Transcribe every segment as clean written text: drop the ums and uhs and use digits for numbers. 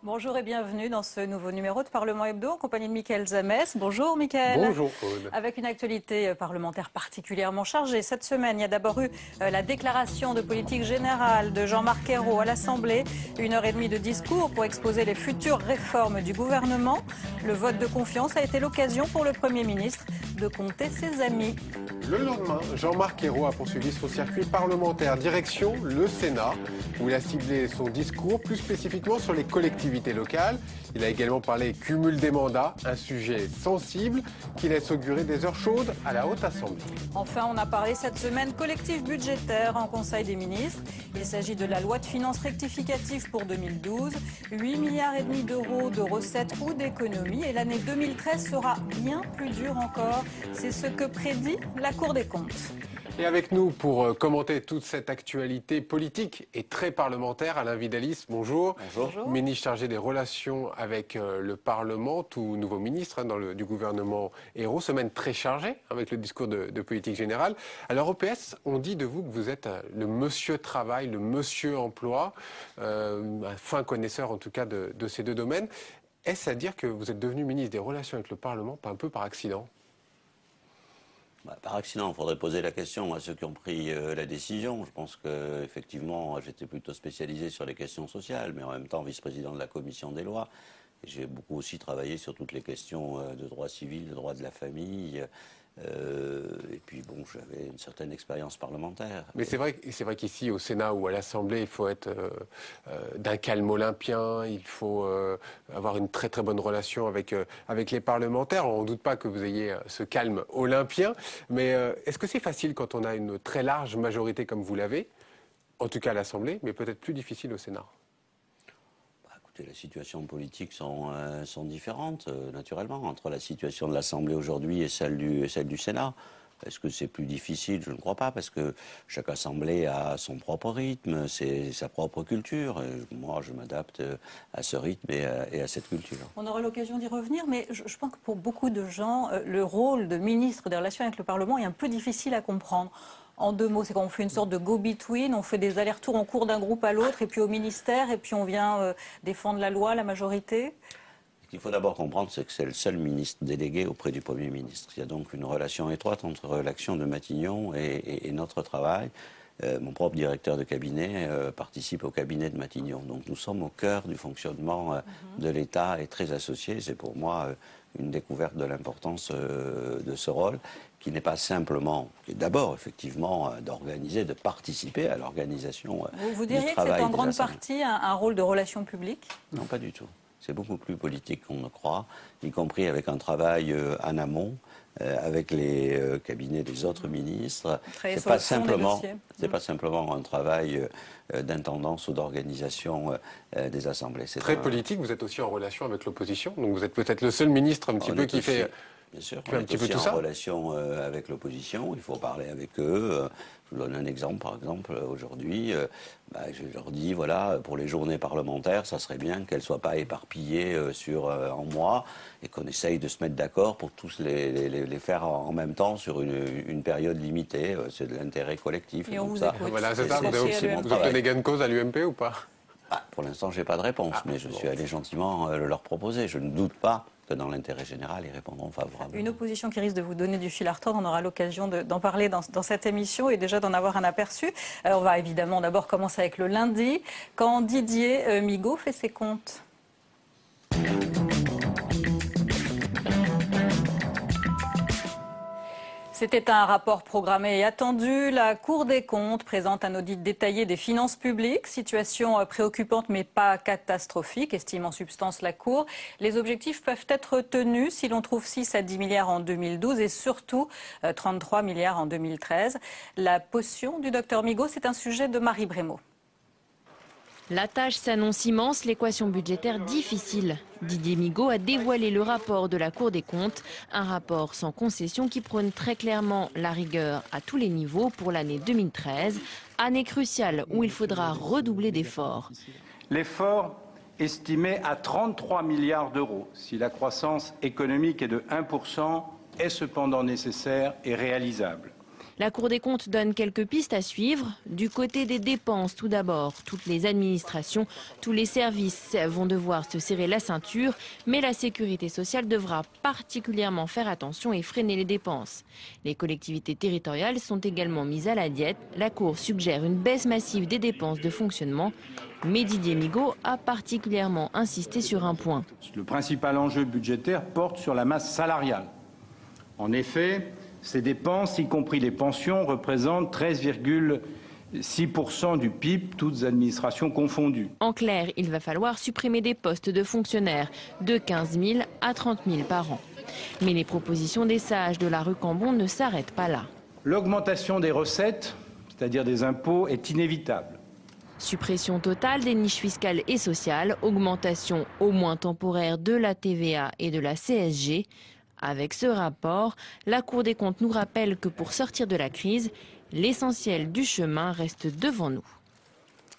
Bonjour et bienvenue dans ce nouveau numéro de Parlement Hebdo en compagnie de Mickaël Zamès. Bonjour Mickaël. Bonjour Aude. Avec une actualité parlementaire particulièrement chargée. Cette semaine, il y a d'abord eu la déclaration de politique générale de Jean-Marc Ayrault à l'Assemblée. 1h30 de discours pour exposer les futures réformes du gouvernement. Le vote de confiance a été l'occasion pour le Premier ministre de compter ses amis. Le lendemain, Jean-Marc Ayrault a poursuivi son circuit parlementaire direction le Sénat, où il a ciblé son discours plus spécifiquement sur les collectivités locales. Il a également parlé cumul des mandats, un sujet sensible qui laisse augurer des heures chaudes à la Haute Assemblée. Enfin, on a parlé cette semaine collectif budgétaire en Conseil des ministres. Il s'agit de la loi de finances rectificative pour 2012, 8,5 milliards d'euros de recettes ou d'économies. Et l'année 2013 sera bien plus dure encore. C'est ce que prédit la Cour des comptes. Et avec nous pour commenter toute cette actualité politique et très parlementaire, Alain Vidalis, bonjour. Bonjour. Ministre chargé des relations avec le Parlement, tout nouveau ministre du gouvernement Ayrault. Semaine très chargée avec le discours de politique générale. Alors au PS, on dit de vous que vous êtes le monsieur travail, le monsieur emploi, un fin connaisseur en tout cas de ces deux domaines. Est-ce à dire que vous êtes devenu ministre des Relations avec le Parlement, pas un peu par accident ? Par accident, il faudrait poser la question à ceux qui ont pris la décision. Je pense qu'effectivement, j'étais plutôt spécialisé sur les questions sociales, mais en même temps vice-président de la commission des lois. J'ai beaucoup aussi travaillé sur toutes les questions de droit civil, de droit de la famille. Et puis bon, j'avais une certaine expérience parlementaire. Mais c'est vrai qu'ici au Sénat ou à l'Assemblée, il faut être d'un calme olympien, il faut avoir une très très bonne relation avec les parlementaires. On ne doute pas que vous ayez ce calme olympien, mais est-ce que c'est facile quand on a une très large majorité comme vous l'avez, en tout cas à l'Assemblée, mais peut-être plus difficile au Sénat ? Les situations politiques sont différentes, naturellement, entre la situation de l'Assemblée aujourd'hui et celle du Sénat. Est-ce que c'est plus difficile? Je ne crois pas, parce que chaque Assemblée a son propre rythme, sa propre culture. Et moi, je m'adapte à ce rythme et à cette culture. On aura l'occasion d'y revenir, mais je pense que pour beaucoup de gens, le rôle de ministre des Relations avec le Parlement est un peu difficile à comprendre. En deux mots, c'est qu'on fait une sorte de go-between, on fait des allers-retours en cours d'un groupe à l'autre, et puis au ministère, et puis on vient défendre la loi, la majorité. Ce qu'il faut d'abord comprendre, c'est que c'est le seul ministre délégué auprès du Premier ministre. Il y a donc une relation étroite entre l'action de Matignon et notre travail. Mon propre directeur de cabinet participe au cabinet de Matignon. Donc nous sommes au cœur du fonctionnement de l'État et très associés. C'est pour moi une découverte de l'importance de ce rôle, qui n'est pas simplement, d'abord effectivement, d'organiser, de participer à l'organisation du travail. Vous diriez que c'est en grande partie un rôle de relations publiques? Non, pas du tout. C'est beaucoup plus politique qu'on ne croit, y compris avec un travail en amont, avec les cabinets des autres ministres. C'est pas simplement un travail d'intendance ou d'organisation des assemblées. Très politique, vous êtes aussi en relation avec l'opposition, donc vous êtes peut-être le seul ministre un petit peu qui fait... Bien sûr, on est aussi en relation avec l'opposition, il faut parler avec eux. Je vous donne un exemple, par exemple, aujourd'hui, je leur dis, voilà, pour les journées parlementaires, ça serait bien qu'elles ne soient pas éparpillées sur un mois et qu'on essaye de se mettre d'accord pour tous les faire en même temps sur une période limitée. C'est de l'intérêt collectif. Et on vous écoute. Voilà, c'est ça, vous obtenez gain de cause à l'UMP ou pas? Pour l'instant, je n'ai pas de réponse, mais je suis allé gentiment leur proposer. Je ne doute pas que dans l'intérêt général, ils répondront favorablement. Une opposition qui risque de vous donner du fil à retordre, on aura l'occasion d'en parler dans cette émission et déjà d'en avoir un aperçu. On va évidemment d'abord commencer avec le lundi, quand Didier Migaud fait ses comptes. C'était un rapport programmé et attendu. La Cour des comptes présente un audit détaillé des finances publiques. Situation préoccupante mais pas catastrophique, estime en substance la Cour. Les objectifs peuvent être tenus si l'on trouve 6 à 10 milliards en 2012 et surtout 33 milliards en 2013. La potion du docteur Migaud, c'est un sujet de Marie Brémaud. La tâche s'annonce immense, l'équation budgétaire difficile. Didier Migaud a dévoilé le rapport de la Cour des comptes, un rapport sans concession qui prône très clairement la rigueur à tous les niveaux pour l'année 2013, année cruciale où il faudra redoubler d'efforts. L'effort estimé à 33 milliards d'euros. Si la croissance économique est de 1%, est cependant nécessaire et réalisable. La Cour des comptes donne quelques pistes à suivre. Du côté des dépenses, tout d'abord, toutes les administrations, tous les services vont devoir se serrer la ceinture, mais la sécurité sociale devra particulièrement faire attention et freiner les dépenses. Les collectivités territoriales sont également mises à la diète. La Cour suggère une baisse massive des dépenses de fonctionnement. Mais Didier Migaud a particulièrement insisté sur un point. Le principal enjeu budgétaire porte sur la masse salariale. En effet, ces dépenses, y compris les pensions, représentent 13,6% du PIB, toutes administrations confondues. En clair, il va falloir supprimer des postes de fonctionnaires de 15 000 à 30 000 par an. Mais les propositions des sages de la rue Cambon ne s'arrêtent pas là. L'augmentation des recettes, c'est-à-dire des impôts, est inévitable. Suppression totale des niches fiscales et sociales, augmentation au moins temporaire de la TVA et de la CSG. Avec ce rapport, la Cour des comptes nous rappelle que pour sortir de la crise, l'essentiel du chemin reste devant nous.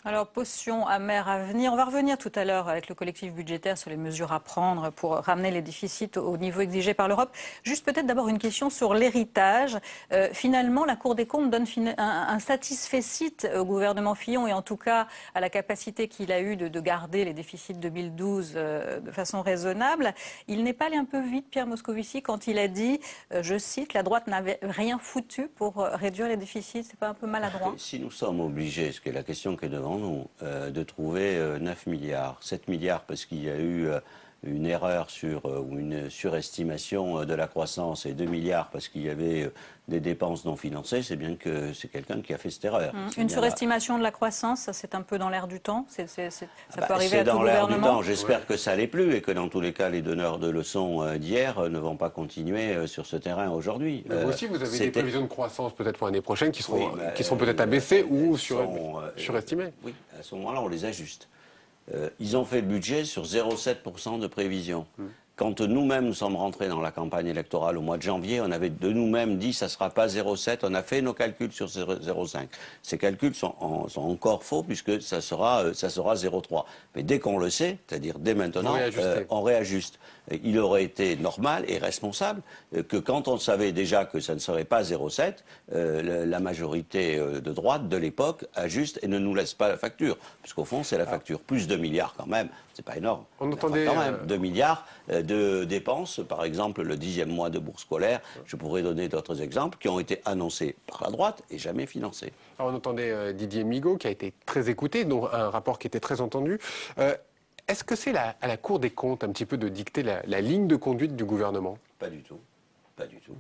Alors, potion amère à venir. On va revenir tout à l'heure avec le collectif budgétaire sur les mesures à prendre pour ramener les déficits au niveau exigé par l'Europe. Juste peut-être d'abord une question sur l'héritage. Finalement, la Cour des comptes donne un satisfecit au gouvernement Fillon et en tout cas à la capacité qu'il a eue de garder les déficits 2012 de façon raisonnable. Il n'est pas allé un peu vite, Pierre Moscovici, quand il a dit, je cite, la droite n'avait rien foutu pour réduire les déficits. C'est pas un peu maladroit? Si nous sommes obligés, ce qui est la question qui est devant nous, de trouver 9 milliards, 7 milliards parce qu'il y a eu une erreur ou une surestimation de la croissance et 2 milliards parce qu'il y avait des dépenses non financées, c'est bien que c'est quelqu'un qui a fait cette erreur. Une surestimation de la croissance, ça c'est un peu dans l'air du temps, ça peut arriver à tout gouvernement. C'est dans l'air du temps, j'espère que ça l'est plus et que dans tous les cas les donneurs de leçons d'hier ne vont pas continuer sur ce terrain aujourd'hui. Vous aussi vous avez des prévisions de croissance peut-être pour l'année prochaine qui seront peut-être abaissées ou surestimées. Oui, à ce moment-là on les ajuste. Ils ont fait le budget sur 0,7% de prévision. Quand nous-mêmes nous sommes rentrés dans la campagne électorale au mois de janvier, on avait de nous-mêmes dit que ça ne sera pas 0,7. On a fait nos calculs sur 0,5. Ces calculs sont encore faux puisque ça sera 0,3. Mais dès qu'on le sait, c'est-à-dire dès maintenant, on réajuste. Il aurait été normal et responsable que quand on savait déjà que ça ne serait pas 0,7, la majorité de droite de l'époque ajuste et ne nous laisse pas la facture. Puisqu'au fond, c'est la facture. Plus 2 milliards quand même, c'est pas énorme. On entendait quand même 2 milliards de dépenses, par exemple le 10e mois de bourse scolaire, je pourrais donner d'autres exemples qui ont été annoncés par la droite et jamais financés. Alors on entendait Didier Migaud qui a été très écouté, dont un rapport qui était très entendu. Est-ce que c'est à la Cour des comptes un petit peu de dicter la ligne de conduite du gouvernement? Pas du tout, pas du tout.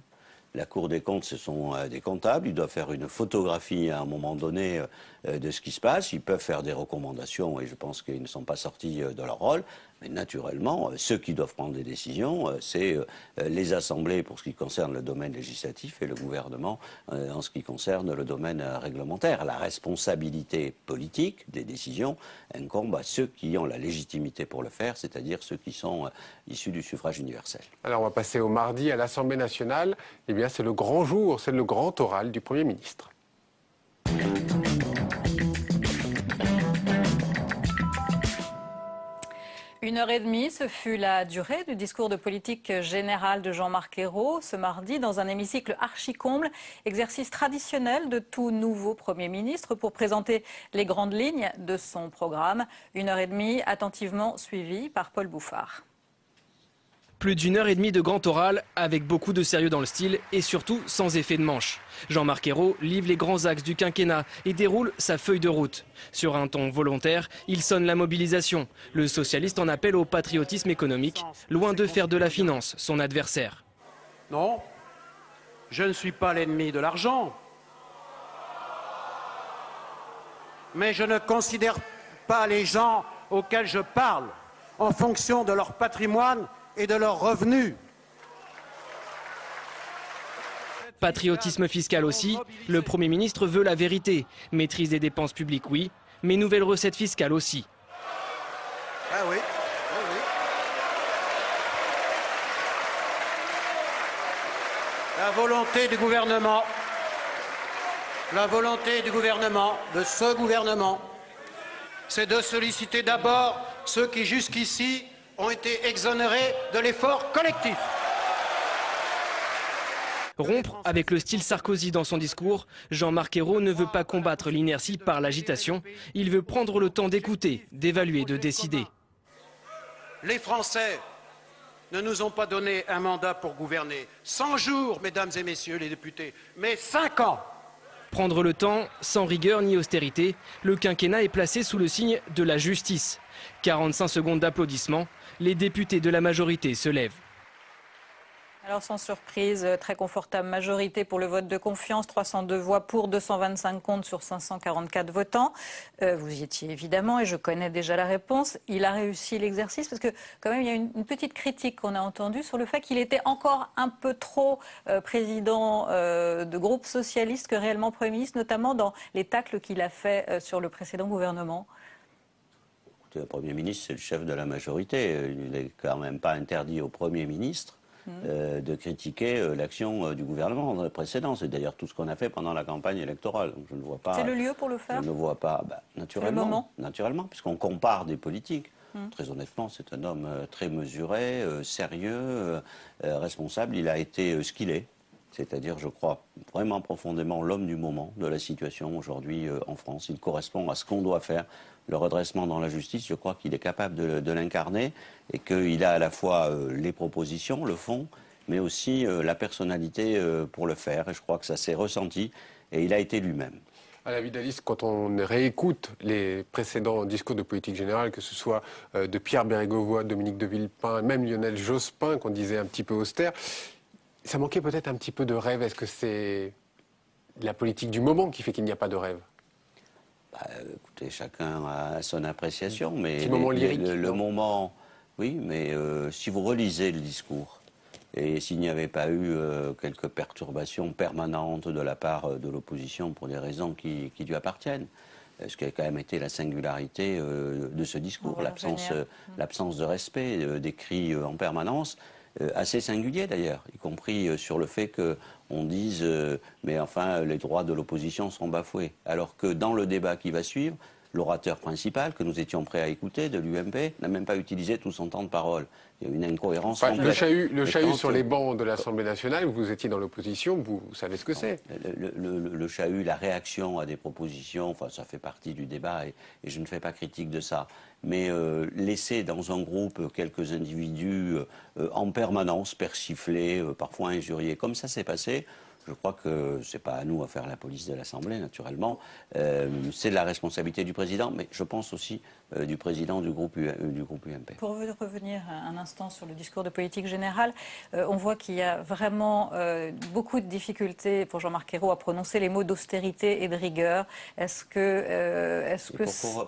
La Cour des comptes, ce sont des comptables. Ils doivent faire une photographie à un moment donné de ce qui se passe. Ils peuvent faire des recommandations et je pense qu'ils ne sont pas sortis de leur rôle. Mais naturellement, ceux qui doivent prendre des décisions, c'est les assemblées pour ce qui concerne le domaine législatif et le gouvernement en ce qui concerne le domaine réglementaire. La responsabilité politique des décisions incombe à ceux qui ont la légitimité pour le faire, c'est-à-dire ceux qui sont issus du suffrage universel. Alors on va passer au mardi à l'Assemblée nationale. Eh bien c'est le grand jour, c'est le grand oral du Premier ministre. Une heure et demie, ce fut la durée du discours de politique générale de Jean-Marc Ayrault ce mardi dans un hémicycle archi-comble, exercice traditionnel de tout nouveau Premier ministre pour présenter les grandes lignes de son programme. Une heure et demie attentivement suivie par Paul Bouffard. Plus d'une heure et demie de grand oral avec beaucoup de sérieux dans le style et surtout sans effet de manche. Jean-Marc Ayrault livre les grands axes du quinquennat et déroule sa feuille de route. Sur un ton volontaire, il sonne la mobilisation. Le socialiste en appelle au patriotisme économique, loin de faire de la finance son adversaire. Non, je ne suis pas l'ennemi de l'argent. Mais je ne considère pas les gens auxquels je parle en fonction de leur patrimoine et de leurs revenus. Patriotisme fiscal aussi, le Premier ministre veut la vérité. Maîtrise des dépenses publiques, oui, mais nouvelles recettes fiscales aussi. Ah oui, La volonté du gouvernement, de ce gouvernement, c'est de solliciter d'abord ceux qui jusqu'ici ont été exonérés de l'effort collectif. Rompre avec le style Sarkozy dans son discours, Jean-Marc Ayrault ne veut pas combattre l'inertie par l'agitation. Il veut prendre le temps d'écouter, d'évaluer, de décider. Les Français ne nous ont pas donné un mandat pour gouverner 100 jours, mesdames et messieurs les députés, mais 5 ans. Prendre le temps, sans rigueur ni austérité, le quinquennat est placé sous le signe de la justice. 45 secondes d'applaudissements, les députés de la majorité se lèvent. Alors sans surprise, très confortable majorité pour le vote de confiance, 302 voix pour, 225 contre sur 544 votants. Vous y étiez évidemment et je connais déjà la réponse. Il a réussi l'exercice parce que quand même il y a une petite critique qu'on a entendue sur le fait qu'il était encore un peu trop président de groupe socialiste que réellement Premier ministre, notamment dans les tacles qu'il a fait sur le précédent gouvernement. Le Premier ministre, c'est le chef de la majorité. Il n'est quand même pas interdit au Premier ministre de critiquer l'action du gouvernement précédent. C'est d'ailleurs tout ce qu'on a fait pendant la campagne électorale. Donc je ne vois pas. C'est le lieu pour le faire. Je ne vois pas, naturellement, puisqu'on compare des politiques. Très honnêtement, c'est un homme très mesuré, sérieux, responsable. Il a été ce qu'il est. C'est-à-dire, je crois vraiment profondément l'homme du moment, de la situation aujourd'hui en France. Il correspond à ce qu'on doit faire. Le redressement dans la justice, je crois qu'il est capable de l'incarner et qu'il a à la fois les propositions, le fond, mais aussi la personnalité pour le faire. Et je crois que ça s'est ressenti et il a été lui-même. Alain Vidaliste, quand on réécoute les précédents discours de politique générale, que ce soit de Pierre Bérégovoy, Dominique de Villepin, même Lionel Jospin, qu'on disait un petit peu austère, ça manquait peut-être un petit peu de rêve. Est-ce que c'est la politique du moment qui fait qu'il n'y a pas de rêve? Écoutez, chacun a son appréciation, mais moment lyrique, le moment, oui, mais si vous relisez le discours, et s'il n'y avait pas eu quelques perturbations permanentes de la part de l'opposition pour des raisons qui lui appartiennent, ce qui a quand même été la singularité de ce discours, l'absence de respect, des cris en permanence, assez singulier d'ailleurs, y compris sur le fait qu'on dise mais enfin les droits de l'opposition sont bafoués. Alors que dans le débat qui va suivre, l'orateur principal, que nous étions prêts à écouter, de l'UMP, n'a même pas utilisé tout son temps de parole. Il y a une incohérence complète. Le chahut sur les bancs de l'Assemblée nationale, vous étiez dans l'opposition, vous savez ce que c'est. Le chahut, la réaction à des propositions, enfin ça fait partie du débat et je ne fais pas critique de ça. Mais laisser dans un groupe quelques individus en permanence persiflés, parfois injuriés, comme ça s'est passé, je crois que ce n'est pas à nous à faire la police de l'Assemblée, naturellement. C'est de la responsabilité du président, mais je pense aussi du président du groupe UMP. Pour revenir un instant sur le discours de politique générale, on voit qu'il y a vraiment beaucoup de difficultés pour Jean-Marc Ayrault à prononcer les mots d'austérité et de rigueur.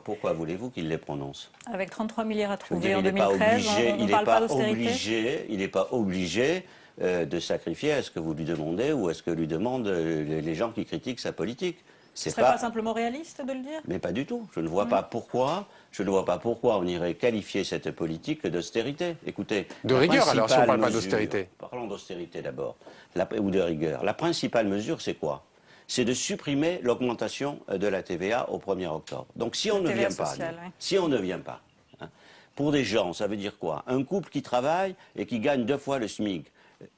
Pourquoi voulez-vous qu'il les prononce? Avec 33 milliards à trouver en 2013, on ne parle pas d'austérité. Il n'est pas obligé de sacrifier à ce que vous lui demandez ou à ce que lui demandent les gens qui critiquent sa politique. Ce ne serait pas simplement réaliste de le dire? Mais pas du tout. Je ne vois pas pourquoi. Je ne vois pas pourquoi on irait qualifier cette politique d'austérité. Écoutez, de rigueur alors si on ne parle pas d'austérité. Parlons d'austérité d'abord, ou de rigueur. La principale mesure, c'est quoi? C'est de supprimer l'augmentation de la TVA au 1er octobre. Donc si on ne vient pas, si on ne vient pas, pour des gens, ça veut dire quoi? Un couple qui travaille et qui gagne 2 fois le SMIC.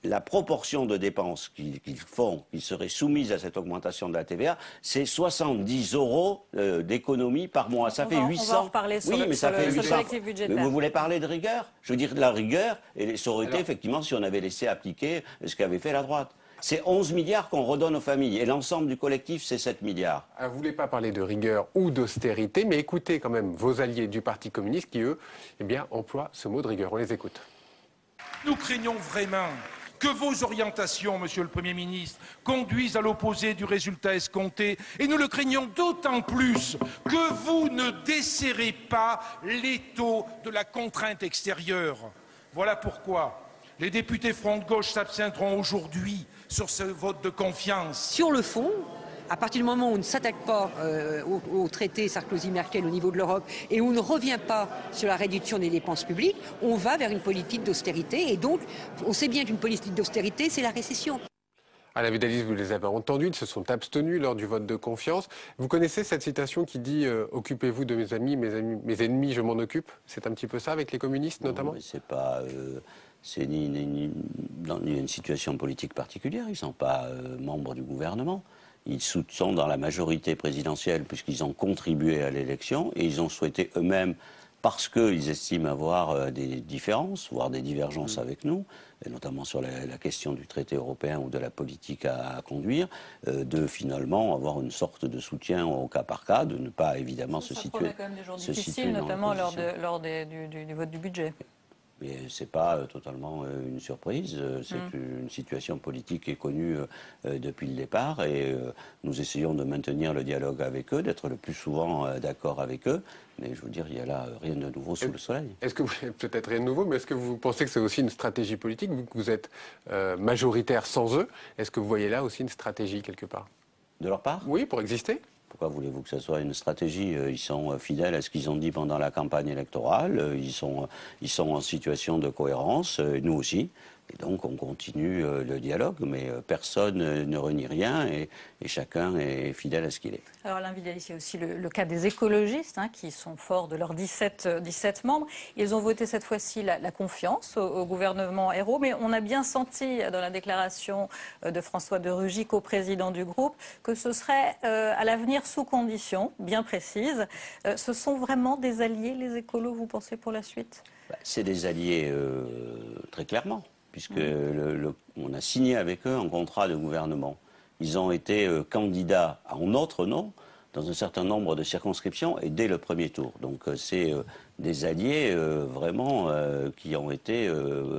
La proportion de dépenses qu'ils font, qui seraient soumises à cette augmentation de la TVA, c'est 70 € d'économie par mois. Ça fait 800. On va en reparler sur le collectif budgétaire. Mais vous voulez parler de rigueur? Je veux dire de la rigueur, et ça aurait été effectivement si on avait laissé appliquer ce qu'avait fait la droite. C'est 11 milliards qu'on redonne aux familles, et l'ensemble du collectif, c'est 7 milliards. Vous ne voulez pas parler de rigueur ou d'austérité, mais écoutez quand même vos alliés du Parti communiste qui, eux, emploient ce mot de rigueur. On les écoute. Nous craignons vraiment que vos orientations, Monsieur le Premier ministre, conduisent à l'opposé du résultat escompté. Et nous le craignons d'autant plus que vous ne desserrez pas l'étau de la contrainte extérieure. Voilà pourquoi les députés Front de Gauche s'abstiendront aujourd'hui sur ce vote de confiance. Sur le fond, à partir du moment où on ne s'attaque pas au traité Sarkozy-Merkel au niveau de l'Europe et où on ne revient pas sur la réduction des dépenses publiques, on va vers une politique d'austérité. Et donc, on sait bien qu'une politique d'austérité, c'est la récession. À la Vidaliste, vous les avez entendus, ils se sont abstenus lors du vote de confiance. Vous connaissez cette citation qui dit « Occupez-vous de mes amis, mes ennemis, je m'en occupe ». C'est un petit peu ça avec les communistes notamment? C'est pas... c'est ni une situation politique particulière, ils ne sont pas membres du gouvernement. Ils sont dans la majorité présidentielle puisqu'ils ont contribué à l'élection et ils ont souhaité eux-mêmes, parce qu'ils estiment avoir des différences, voire des divergences avec nous, et notamment sur la question du traité européen ou de la politique à conduire, de finalement avoir une sorte de soutien au cas par cas, de ne pas évidemment se situer. Ça promet quand même des jours difficiles, notamment lors du vote du budget. Ce n'est pas totalement une surprise, c'est une situation politique qui est connue depuis le départ et nous essayons de maintenir le dialogue avec eux, d'être le plus souvent d'accord avec eux, mais je veux dire, il n'y a là rien de nouveau sous le soleil. Est-ce que peut-être rien de nouveau, mais est-ce que vous pensez que c'est aussi une stratégie politique, vu que vous êtes majoritaire sans eux, est-ce que vous voyez là aussi une stratégie quelque part? De leur part? Oui, pour exister. Pourquoi voulez-vous que ce soit une stratégie? Ils sont fidèles à ce qu'ils ont dit pendant la campagne électorale, ils sont en situation de cohérence, nous aussi. Et donc on continue le dialogue, mais personne ne renie rien et chacun est fidèle à ce qu'il est. Alors Alain Vidaliste, il y a aussi le cas des écologistes qui sont forts de leurs 17 membres. Ils ont voté cette fois-ci la confiance au gouvernement Ayrault, mais on a bien senti dans la déclaration de François de Rugy, co-président du groupe, que ce serait à l'avenir sous conditions bien précises. Ce sont vraiment des alliés, les écolos, vous pensez, pour la suite? C'est des alliés très clairement, puisque on a signé avec eux un contrat de gouvernement. Ils ont été candidats en notre nom dans un certain nombre de circonscriptions et dès le premier tour. Donc c'est des alliés vraiment qui ont été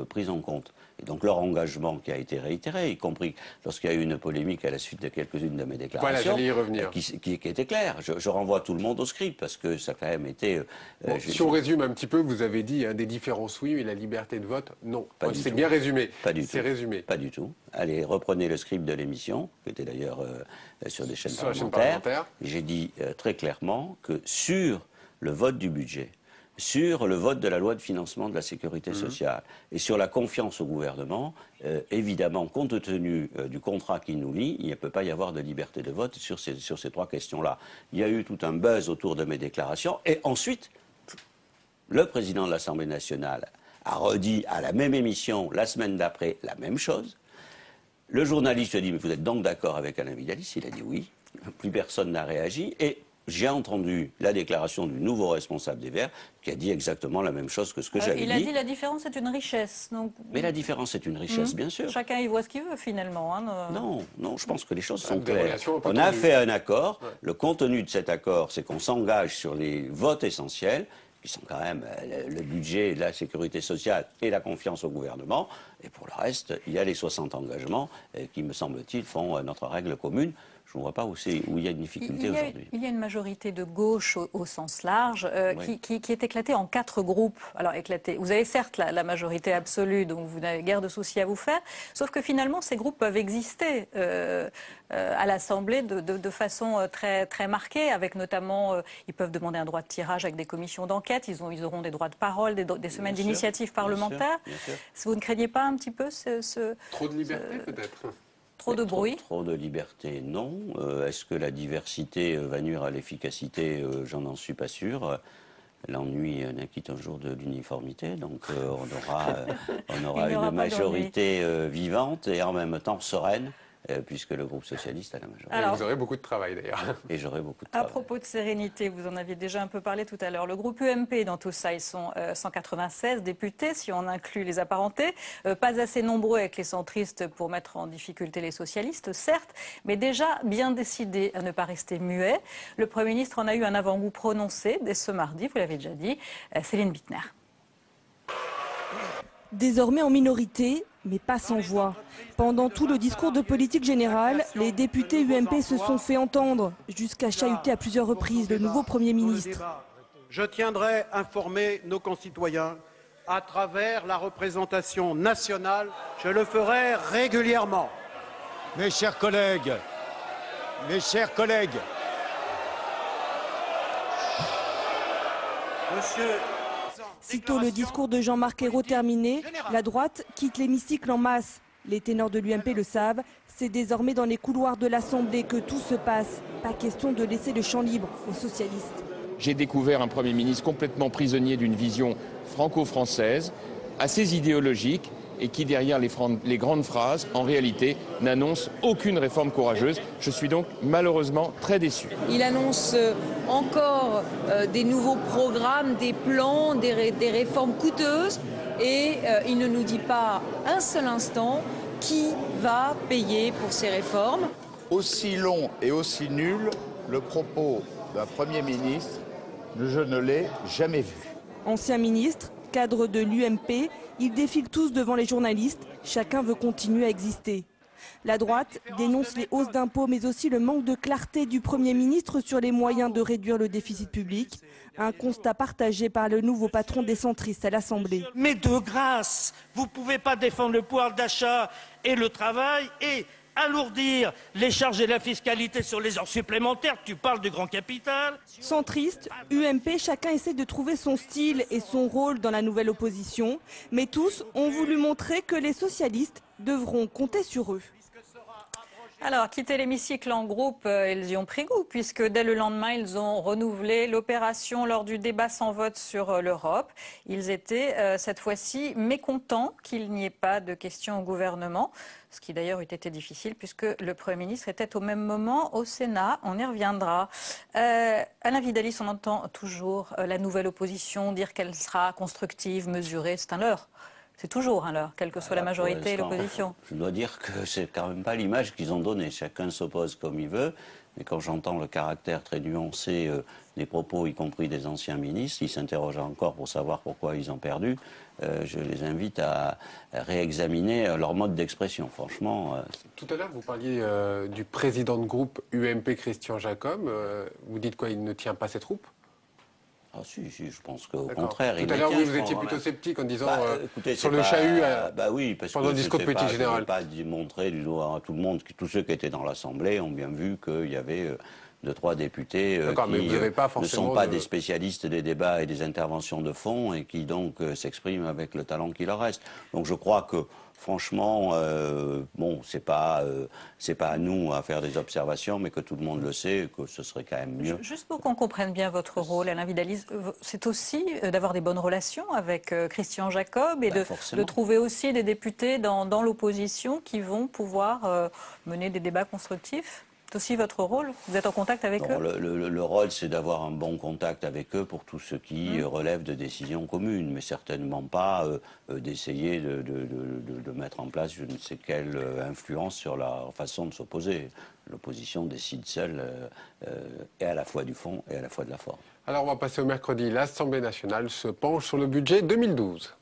pris en compte. Et donc leur engagement qui a été réitéré, y compris lorsqu'il y a eu une polémique à la suite de quelques-unes de mes déclarations, voilà, j'allais y revenir. Qui était claire. Je renvoie tout le monde au script parce que ça a quand même été... si on résume un petit peu, vous avez dit des différences oui, mais la liberté de vote, non. C'est bien résumé. Pas du tout. C'est résumé. Pas du tout. Allez, reprenez le script de l'émission, qui était d'ailleurs sur des chaînes parlementaires. J'ai dit très clairement que sur le vote du budget, sur le vote de la loi de financement de la sécurité sociale et sur la confiance au gouvernement, évidemment, compte tenu du contrat qui nous lie, il ne peut pas y avoir de liberté de vote sur ces trois questions-là. Il y a eu tout un buzz autour de mes déclarations et ensuite, le président de l'Assemblée nationale a redit à la même émission, la semaine d'après, la même chose. Le journaliste a dit « Mais vous êtes donc d'accord avec Alain Vidaliste ?» Il a dit « Oui ». Plus personne n'a réagi et j'ai entendu la déclaration du nouveau responsable des Verts qui a dit exactement la même chose que ce que j'avais dit. Il a dit la différence est une richesse. Donc... Mais la différence est une richesse, bien sûr. Chacun y voit ce qu'il veut finalement. Non, je pense que les choses sont claires. On a fait un accord. Le contenu de cet accord, c'est qu'on s'engage sur les votes essentiels, qui sont quand même le budget, la sécurité sociale et la confiance au gouvernement. Et pour le reste, il y a les 60 engagements qui, me semble-t-il, font notre règle commune. Je ne vois pas où il y a une difficulté aujourd'hui. Il y a une majorité de gauche au sens large qui est éclatée en 4 groupes. Alors éclatée, vous avez certes la majorité absolue, donc vous n'avez guère de soucis à vous faire, sauf que finalement ces groupes peuvent exister à l'Assemblée de façon très, très marquée, avec notamment, ils peuvent demander un droit de tirage avec des commissions d'enquête, ils auront des droits de parole, des semaines d'initiative parlementaire. Vous ne craignez pas un petit peu Trop de liberté peut-être? Trop de bruit? Trop de liberté, non. Est-ce que la diversité va nuire à l'efficacité? Je n'en suis pas sûr. L'ennui n'acquitte un jour de l'uniformité, donc on aura une majorité vivante et en même temps sereine. Puisque le groupe socialiste a la majorité. Alors, vous aurez beaucoup de travail d'ailleurs. Et j'aurai beaucoup de travail. À propos de sérénité, vous en aviez déjà un peu parlé tout à l'heure. Le groupe UMP, dans tout ça, ils sont 196 députés, si on inclut les apparentés. Pas assez nombreux avec les centristes pour mettre en difficulté les socialistes, certes, mais déjà bien décidés à ne pas rester muets. Le Premier ministre en a eu un avant-goût prononcé dès ce mardi, vous l'avez déjà dit. Céline Bittner. Désormais en minorité, mais pas sans voix. Pendant tout le discours de politique générale, les députés UMP se sont fait entendre, jusqu'à chahuter à plusieurs reprises le nouveau Premier ministre. Je tiendrai informer nos concitoyens à travers la représentation nationale. Je le ferai régulièrement. Mes chers collègues, Monsieur... Sitôt le discours de Jean-Marc Ayrault terminé, la droite quitte l'hémicycle en masse. Les ténors de l'UMP le savent, C'est désormais dans les couloirs de l'Assemblée que tout se passe. Pas question de laisser le champ libre aux socialistes. J'ai découvert un Premier ministre complètement prisonnier d'une vision franco-française, assez idéologique, et qui, derrière les grandes phrases, en réalité, n'annonce aucune réforme courageuse. Je suis donc malheureusement très déçu. Il annonce encore des nouveaux programmes, des plans, des réformes coûteuses, et il ne nous dit pas un seul instant qui va payer pour ces réformes. Aussi long et aussi nul, le propos d'un Premier ministre, je ne l'ai jamais vu. Ancien ministre, cadre de l'UMP, ils défilent tous devant les journalistes. Chacun veut continuer à exister. La droite dénonce les hausses d'impôts, mais aussi le manque de clarté du Premier ministre sur les moyens de réduire le déficit public. Un constat partagé par le nouveau patron des centristes à l'Assemblée. Mais de grâce, vous ne pouvez pas défendre le pouvoir d'achat et le travail et alourdir les charges et la fiscalité sur les heures supplémentaires. Tu parles du grand capital. Centriste, UMP, chacun essaie de trouver son style et son rôle dans la nouvelle opposition. Mais tous ont voulu montrer que les socialistes devront compter sur eux. Alors, quitter l'hémicycle en groupe, ils y ont pris goût, puisque dès le lendemain, ils ont renouvelé l'opération lors du débat sans vote sur l'Europe. Ils étaient, cette fois-ci, mécontents qu'il n'y ait pas de questions au gouvernement, ce qui d'ailleurs eût été difficile, puisque le Premier ministre était au même moment au Sénat. On y reviendra. Alain Vidalis, on entend toujours la nouvelle opposition dire qu'elle sera constructive, mesurée. C'est un leurre. C'est toujours un leurre, quelle que soit la majorité et l'opposition. Je dois dire que c'est quand même pas l'image qu'ils ont donnée. Chacun s'oppose comme il veut. Mais quand j'entends le caractère très nuancé des propos, y compris des anciens ministres, qui s'interrogent encore pour savoir pourquoi ils ont perdu, je les invite à réexaminer leur mode d'expression. Franchement. Tout à l'heure, vous parliez du président de groupe UMP, Christian Jacob. Vous dites quoi, il ne tient pas ses troupes ? Ah si, je pense qu'au contraire. Tout à l'heure, vous étiez plutôt sceptique en disant écoutez, sur le chahut oui, parce pendant le discours de politique générale. Pas montrer du doigt à tout le monde, tous ceux qui étaient dans l'Assemblée ont bien vu qu'il y avait 2-3 députés qui ne sont pas des spécialistes des débats et des interventions de fond et qui donc s'expriment avec le talent qui leur reste. Donc je crois que franchement, bon, c'est pas à nous à faire des observations, mais que tout le monde le sait, que ce serait quand même mieux. Juste pour qu'on comprenne bien votre rôle, Alain Vidalis, c'est aussi d'avoir des bonnes relations avec Christian Jacob et de trouver aussi des députés dans l'opposition qui vont pouvoir mener des débats constructifs. C'est aussi votre rôle? Vous êtes en contact avec eux? Le rôle, c'est d'avoir un bon contact avec eux pour tout ce qui relève de décisions communes, mais certainement pas d'essayer de mettre en place je ne sais quelle influence sur la façon de s'opposer. L'opposition décide seule et à la fois du fond et à la fois de la forme. Alors on va passer au mercredi. L'Assemblée nationale se penche sur le budget 2012.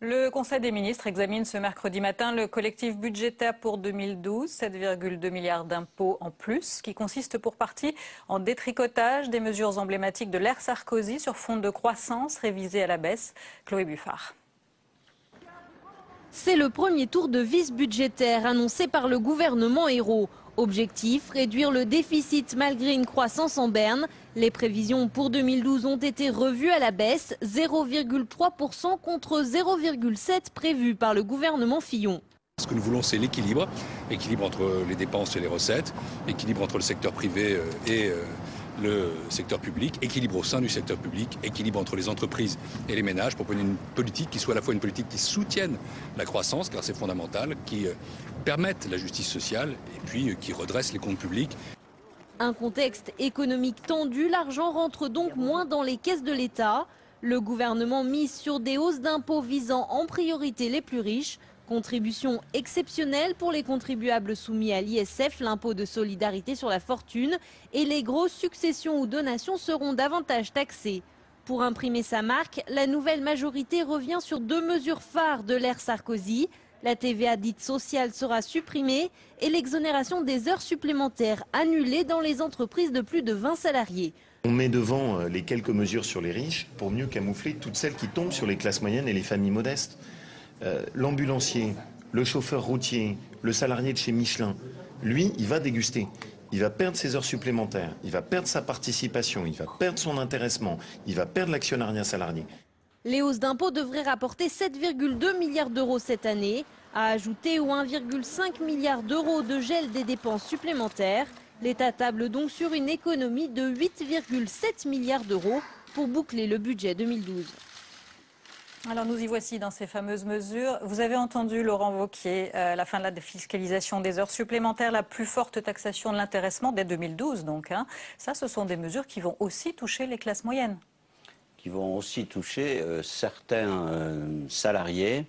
Le Conseil des ministres examine ce mercredi matin le collectif budgétaire pour 2012, 7,2 milliards d'impôts en plus, qui consiste pour partie en détricotage des mesures emblématiques de l'ère Sarkozy sur fond de croissance révisée à la baisse. Chloé Buffard. C'est le premier tour de vis budgétaire annoncé par le gouvernement Ayrault. Objectif, réduire le déficit malgré une croissance en berne. Les prévisions pour 2012 ont été revues à la baisse, 0,3% contre 0,7% prévu par le gouvernement Fillon. Ce que nous voulons, c'est l'équilibre. Équilibre entre les dépenses et les recettes, équilibre entre le secteur privé et le secteur public, équilibre au sein du secteur public, équilibre entre les entreprises et les ménages pour mener une politique qui soit à la fois une politique qui soutienne la croissance, car c'est fondamental, qui permette la justice sociale et puis qui redresse les comptes publics. Un contexte économique tendu, l'argent rentre donc moins dans les caisses de l'État. Le gouvernement mise sur des hausses d'impôts visant en priorité les plus riches. Contribution exceptionnelle pour les contribuables soumis à l'ISF, l'impôt de solidarité sur la fortune, et les grosses successions ou donations seront davantage taxées. Pour imprimer sa marque, la nouvelle majorité revient sur deux mesures phares de l'ère Sarkozy. La TVA dite sociale sera supprimée et l'exonération des heures supplémentaires annulée dans les entreprises de plus de 20 salariés. On met devant les quelques mesures sur les riches pour mieux camoufler toutes celles qui tombent sur les classes moyennes et les familles modestes. L'ambulancier, le chauffeur routier, le salarié de chez Michelin, lui, il va déguster. Il va perdre ses heures supplémentaires, il va perdre sa participation, il va perdre son intéressement, il va perdre l'actionnariat salarié. Les hausses d'impôts devraient rapporter 7,2 milliards d'euros cette année, à ajouter aux 1,5 milliard d'euros de gel des dépenses supplémentaires. L'État table donc sur une économie de 8,7 milliards d'euros pour boucler le budget 2012. Alors nous y voici dans ces fameuses mesures. Vous avez entendu Laurent Wauquiez, la fin de la défiscalisation des heures supplémentaires, la plus forte taxation de l'intéressement dès 2012 donc. Ça, ce sont des mesures qui vont aussi toucher les classes moyennes. Qui vont aussi toucher certains salariés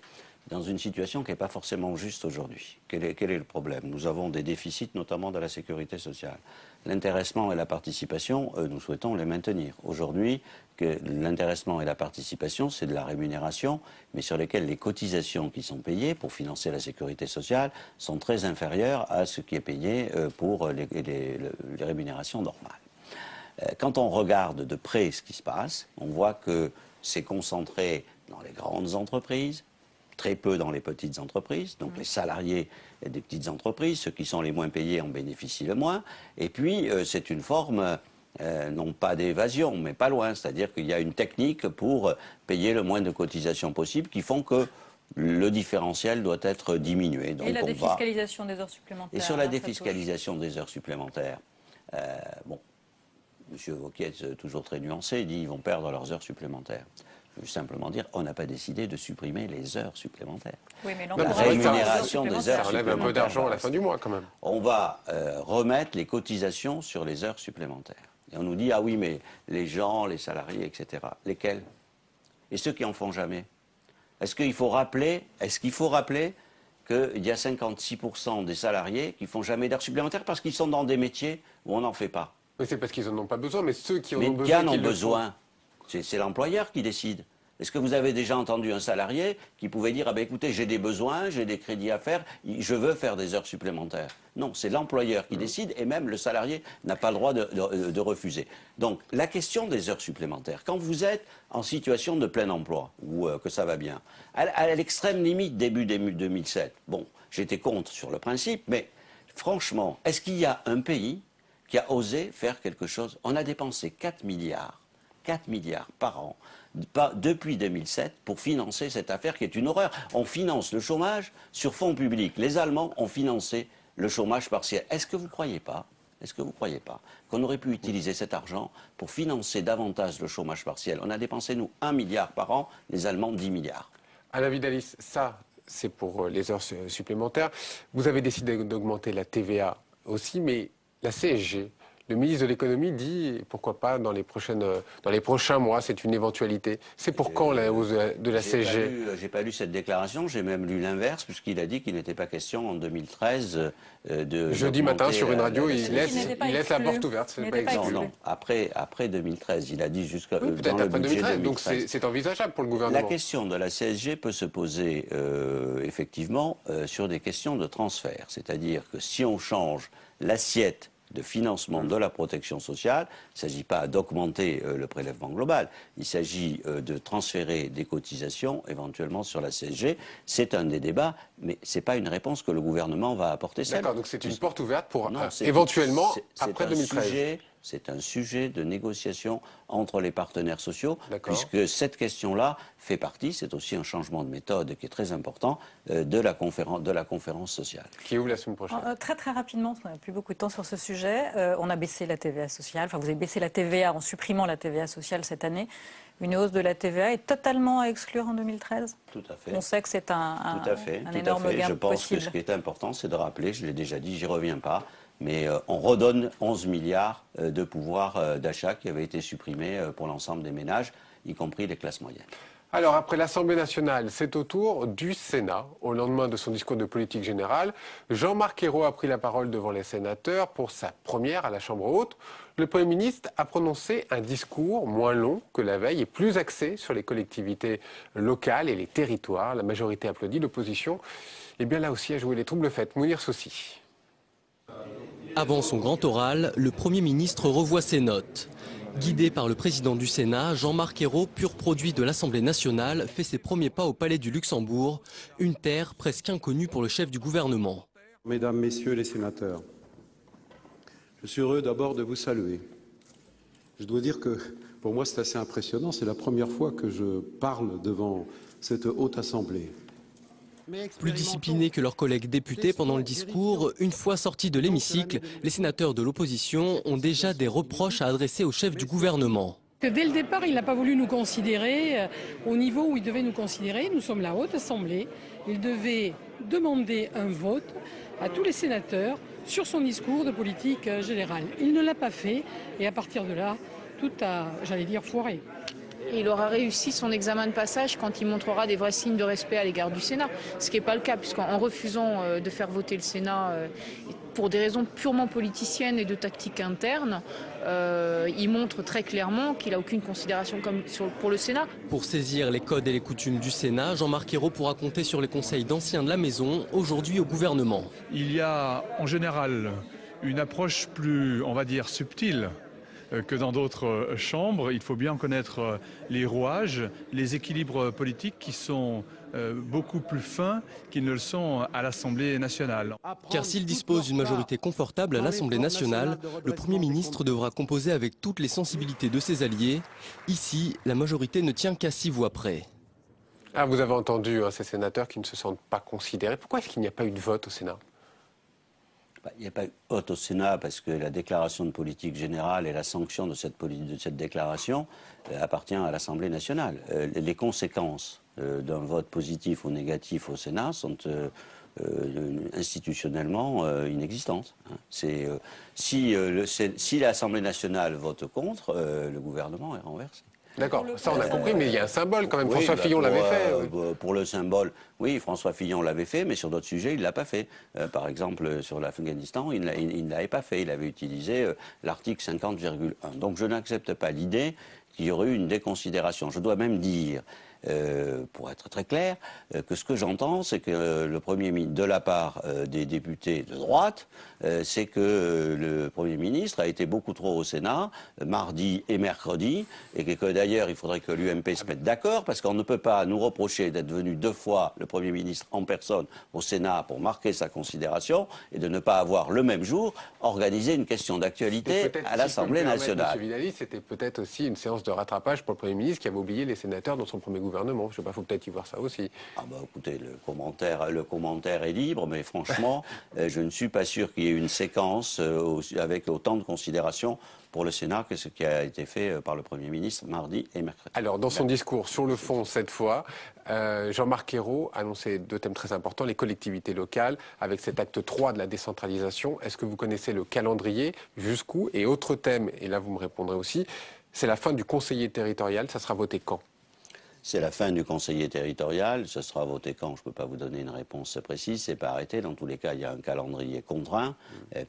dans une situation qui n'est pas forcément juste aujourd'hui. Quel est le problème? Nous avons des déficits, notamment de la sécurité sociale. L'intéressement et la participation, nous souhaitons les maintenir. Aujourd'hui, l'intéressement et la participation, c'est de la rémunération, mais sur lesquelles les cotisations qui sont payées pour financer la sécurité sociale sont très inférieures à ce qui est payé pour les rémunérations normales. Quand on regarde de près ce qui se passe, on voit que c'est concentré dans les grandes entreprises, très peu dans les petites entreprises, donc les salariés des petites entreprises, ceux qui sont les moins payés en bénéficient le moins. Et puis, c'est une forme, non pas d'évasion, mais pas loin. C'est-à-dire qu'il y a une technique pour payer le moins de cotisations possible qui font que le différentiel doit être diminué. Donc, et la défiscalisation des heures supplémentaires. Et sur la défiscalisation des heures supplémentaires, bon, M. Wauquiez est toujours très nuancé, il dit qu'ils vont perdre leurs heures supplémentaires. Je veux simplement dire, on n'a pas décidé de supprimer les heures supplémentaires. Oui, mais la rémunération des heures supplémentaires. Ça enlève un peu d'argent à la fin du mois quand même. On va remettre les cotisations sur les heures supplémentaires. Et on nous dit, ah oui, mais les gens, les salariés, etc. Lesquels? Et ceux qui en font jamais? Est-ce qu'il faut rappeler qu'il y a 56% des salariés qui font jamais d'heures supplémentaires parce qu'ils sont dans des métiers où on n'en fait pas? Mais c'est parce qu'ils n'en ont pas besoin, mais ceux qui en ont besoin, c'est l'employeur qui décide. Est-ce que vous avez déjà entendu un salarié qui pouvait dire, ah ben écoutez, j'ai des besoins, j'ai des crédits à faire, je veux faire des heures supplémentaires? Non, c'est l'employeur qui décide et même le salarié n'a pas le droit de refuser. Donc la question des heures supplémentaires, quand vous êtes en situation de plein emploi, ou que ça va bien, à l'extrême limite début 2007, bon, j'étais contre sur le principe, mais franchement, est-ce qu'il y a un pays qui a osé faire quelque chose? On a dépensé 4 milliards par an depuis 2007 pour financer cette affaire qui est une horreur. On finance le chômage sur fonds publics. Les Allemands ont financé le chômage partiel. Est-ce que vous ne croyez pas qu'on aurait pu utiliser cet argent pour financer davantage le chômage partiel? On a dépensé, nous, 1 milliard par an, les Allemands 10 milliards. Alain Vidalis, ça, c'est pour les heures supplémentaires. Vous avez décidé d'augmenter la TVA aussi, mais la CSG, le ministre de l'économie dit, pourquoi pas, dans les prochains mois, c'est une éventualité. C'est pour quand la hausse de la CSG? J'ai pas lu cette déclaration, j'ai même lu l'inverse, puisqu'il a dit qu'il n'était pas question en 2013 de... Jeudi matin, sur une radio, il laisse la porte ouverte. Non, après 2013, il a dit jusqu'à... Oui, peut-être après 2013, donc c'est envisageable pour le gouvernement. La question de la CSG peut se poser, effectivement, sur des questions de transfert. C'est-à-dire que si on change l'assiette de financement de la protection sociale, il ne s'agit pas d'augmenter le prélèvement global, il s'agit de transférer des cotisations éventuellement sur la CSG. C'est un des débats, mais ce n'est pas une réponse que le gouvernement va apporter seul. D'accord, donc c'est une porte ouverte pour éventuellement après 2013. C'est un sujet de négociation entre les partenaires sociaux, puisque cette question-là fait partie, c'est aussi un changement de méthode qui est très important, de la conférence sociale. Qui ouvre la semaine prochaine. Très très rapidement, parce qu'on n'a plus beaucoup de temps sur ce sujet, on a baissé la TVA sociale, enfin vous avez baissé la TVA en supprimant la TVA sociale cette année. Une hausse de la TVA est totalement à exclure en 2013? Tout à fait. On sait que c'est un énorme gain possible. Je pense que ce qui est important, c'est de rappeler, je l'ai déjà dit, j'y reviens pas, mais on redonne 11 milliards de pouvoir d'achat qui avait été supprimé pour l'ensemble des ménages, y compris les classes moyennes. Alors, après l'Assemblée nationale, c'est au tour du Sénat. Au lendemain de son discours de politique générale, Jean-Marc Ayrault a pris la parole devant les sénateurs pour sa première à la Chambre haute. Le Premier ministre a prononcé un discours moins long que la veille et plus axé sur les collectivités locales et les territoires. La majorité applaudit, l'opposition, eh bien là aussi, a joué les troubles fêtes. Mounir Sossi. Avant son grand oral, le Premier ministre revoit ses notes. Guidé par le président du Sénat, Jean-Marc Ayrault, pur produit de l'Assemblée nationale, fait ses premiers pas au Palais du Luxembourg, une terre presque inconnue pour le chef du gouvernement. Mesdames, Messieurs les sénateurs, je suis heureux d'abord de vous saluer. Je dois dire que Pour moi, c'est assez impressionnant. C'est la première fois que je parle devant cette haute assemblée. Plus disciplinés que leurs collègues députés pendant le discours, une fois sortis de l'hémicycle, les sénateurs de l'opposition ont déjà des reproches à adresser au chef du gouvernement. Dès le départ, il n'a pas voulu nous considérer au niveau où il devait nous considérer. Nous sommes la Haute Assemblée. Il devait demander un vote à tous les sénateurs sur son discours de politique générale. Il ne l'a pas fait et à partir de là, tout a, j'allais dire, foiré. Il aura réussi son examen de passage quand il montrera des vrais signes de respect à l'égard du Sénat, ce qui n'est pas le cas, puisqu'en refusant de faire voter le Sénat pour des raisons purement politiciennes et de tactique interne, il montre très clairement qu'il n'a aucune considération pour le Sénat. Pour saisir les codes et les coutumes du Sénat, Jean-Marc Ayrault pourra compter sur les conseils d'anciens de la maison, aujourd'hui au gouvernement. Il y a en général une approche plus, on va dire, subtile que dans d'autres chambres. Il faut bien connaître les rouages, les équilibres politiques qui sont beaucoup plus fins qu'ils ne le sont à l'Assemblée nationale. Car s'il dispose d'une majorité confortable à l'Assemblée nationale, le Premier ministre devra composer avec toutes les sensibilités de ses alliés. Ici, la majorité ne tient qu'à 6 voix près. Ah, vous avez entendu ces sénateurs qui ne se sentent pas considérés. Pourquoi est-ce qu'il n'y a pas eu de vote au Sénat ? Il n'y a pas eu de vote au Sénat parce que la déclaration de politique générale et la sanction de cette déclaration appartient à l'Assemblée nationale. Les conséquences d'un vote positif ou négatif au Sénat sont institutionnellement inexistantes. Si l'Assemblée nationale vote contre, le gouvernement est renversé. D'accord, ça on a compris, mais il y a un symbole quand même. Oui, François Fillon l'avait fait. Pour le symbole, oui, François Fillon l'avait fait, mais sur d'autres sujets, il ne l'a pas fait. Par exemple, sur l'Afghanistan, il ne l'avait pas fait. Il avait utilisé l'article 50,1. Donc je n'accepte pas l'idée qu'il y aurait eu une déconsidération. Je dois même dire, pour être très clair, que ce que j'entends, c'est que le Premier ministre, de la part des députés de droite, c'est que le Premier ministre a été beaucoup trop au Sénat, mardi et mercredi, et que d'ailleurs il faudrait que l'UMP se mette d'accord, parce qu'on ne peut pas nous reprocher d'être venu 2 fois le Premier ministre en personne au Sénat pour marquer sa considération, et de ne pas avoir le même jour organisé une question d'actualité à l'Assemblée nationale. M. Vidali, c'était peut-être aussi une séance de rattrapage pour le Premier ministre qui avait oublié les sénateurs dans son premier gouvernement. Je ne sais pas, il faut peut-être y voir ça aussi. Ah bah écoutez, le commentaire est libre, mais franchement, je ne suis pas sûr qu'il y ait une séquence avec autant de considération pour le Sénat que ce qui a été fait par le Premier ministre mardi et mercredi. Alors, dans son discours sur le fond, cette fois, Jean-Marc Ayrault a annoncé 2 thèmes très importants, les collectivités locales, avec cet acte 3 de la décentralisation. Est-ce que vous connaissez le calendrier, jusqu'où? Et autre thème, et là vous me répondrez aussi, c'est la fin du conseiller territorial, ça sera voté quand? C'est la fin du conseiller territorial. Ce sera voté quand? Je ne peux pas vous donner une réponse précise. C'est pas arrêté. Dans tous les cas, il y a un calendrier contraint,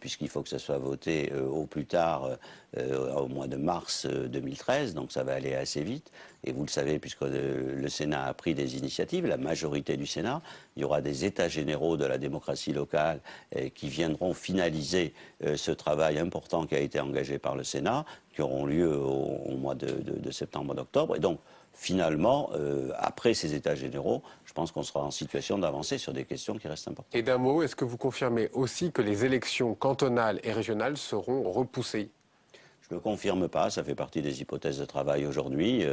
puisqu'il faut que ça soit voté au plus tard au mois de mars 2013. Donc ça va aller assez vite. Et vous le savez, puisque le Sénat a pris des initiatives, la majorité du Sénat, il y aura des états généraux de la démocratie locale qui viendront finaliser ce travail important qui a été engagé par le Sénat, qui auront lieu au mois de septembre, d'octobre. Et donc, finalement, après ces états généraux, je pense qu'on sera en situation d'avancer sur des questions qui restent importantes. Et d'un mot, est-ce que vous confirmez aussi que les élections cantonales et régionales seront repoussées? Je ne le confirme pas, ça fait partie des hypothèses de travail aujourd'hui.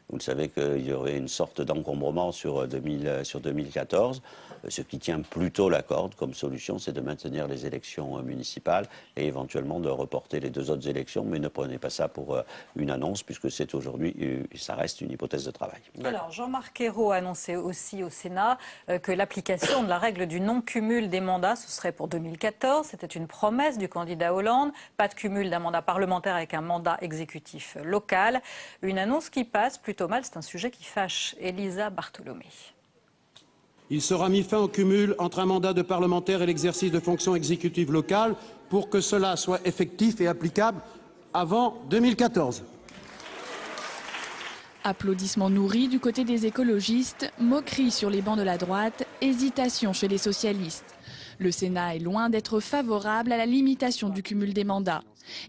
Vous le savez qu'il y aurait une sorte d'encombrement sur 2014. Ce qui tient plutôt la corde comme solution, c'est de maintenir les élections municipales et éventuellement de reporter les 2 autres élections. Mais ne prenez pas ça pour une annonce, puisque c'est aujourd'hui, ça reste une hypothèse de travail. Alors, Jean-Marc Ayrault a annoncé aussi au Sénat que l'application de la règle du non-cumul des mandats, ce serait pour 2014. C'était une promesse du candidat Hollande. Pas de cumul d'un mandat parlementaire avec un mandat exécutif local. Une annonce qui passe plutôt mal, c'est un sujet qui fâche. Elisa Bartholomé. Il sera mis fin au cumul entre un mandat de parlementaire et l'exercice de fonctions exécutives locales pour que cela soit effectif et applicable avant 2014. Applaudissements nourris du côté des écologistes, moqueries sur les bancs de la droite, hésitation chez les socialistes. Le Sénat est loin d'être favorable à la limitation du cumul des mandats.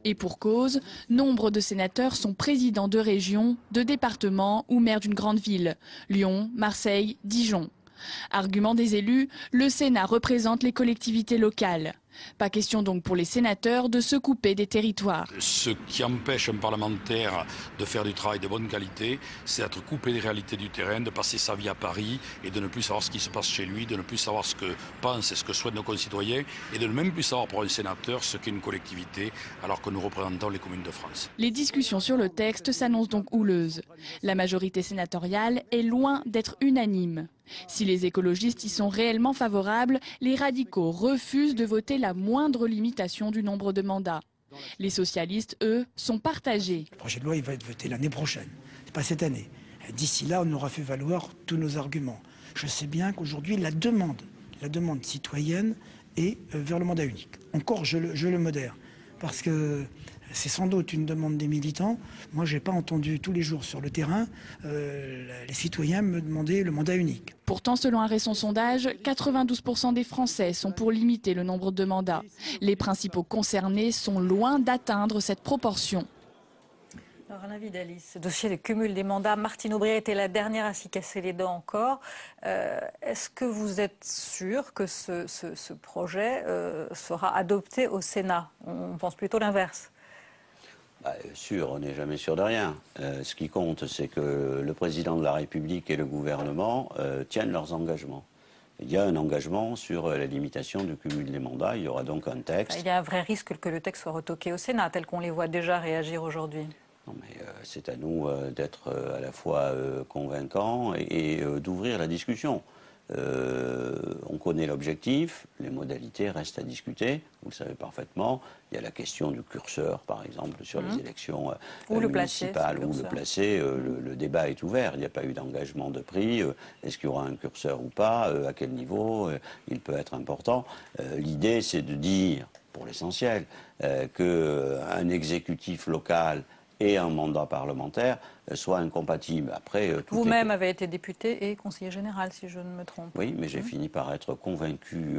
Et pour cause, nombre de sénateurs sont présidents de régions, de départements ou maires d'une grande ville. Lyon, Marseille, Dijon. Argument des élus, le Sénat représente les collectivités locales. Pas question donc pour les sénateurs de se couper des territoires. Ce qui empêche un parlementaire de faire du travail de bonne qualité, c'est d'être coupé des réalités du terrain, de passer sa vie à Paris et de ne plus savoir ce qui se passe chez lui, de ne plus savoir ce que pensent et ce que souhaitent nos concitoyens et de ne même plus savoir pour un sénateur ce qu'est une collectivité alors que nous représentons les communes de France. Les discussions sur le texte s'annoncent donc houleuses. La majorité sénatoriale est loin d'être unanime. Si les écologistes y sont réellement favorables, les radicaux refusent de voter la moindre limitation du nombre de mandats. Les socialistes, eux, sont partagés. Le projet de loi il va être voté l'année prochaine, c'est pas cette année. D'ici là, on aura fait valoir tous nos arguments. Je sais bien qu'aujourd'hui, la demande citoyenne est vers le mandat unique. Encore, je le modère, parce que c'est sans doute une demande des militants. Moi, je n'ai pas entendu tous les jours sur le terrain les citoyens me demander le mandat unique. Pourtant, selon un récent sondage, 92% des Français sont pour limiter le nombre de mandats. Les principaux concernés sont loin d'atteindre cette proportion. Alors Alain Vidali, ce dossier de cumul des mandats, Martine Aubry était la dernière à s'y casser les dents encore. Est-ce que vous êtes sûr que ce projet sera adopté au Sénat? On pense plutôt l'inverse. Sûr, on n'est jamais sûr de rien. Ce qui compte, c'est que le président de la République et le gouvernement tiennent leurs engagements. Il y a un engagement sur la limitation du cumul des mandats. Il y aura donc un texte. Il y a un vrai risque que le texte soit retoqué au Sénat, tel qu'on les voit déjà réagir aujourd'hui. Non, mais c'est à nous d'être à la fois convaincants et d'ouvrir la discussion. On connaît l'objectif, les modalités restent à discuter, vous le savez parfaitement. Il y a la question du curseur, par exemple, sur les élections municipales, où le placer. Le débat est ouvert, il n'y a pas eu d'engagement de prix. Est-ce qu'il y aura un curseur ou pas? À quel niveau? Il peut être important. L'idée, c'est de dire, pour l'essentiel, qu'un exécutif local et un mandat parlementaire soient incompatibles. Après, vous-même avez été député et conseiller général, si je ne me trompe. Oui, mais j'ai fini par être convaincu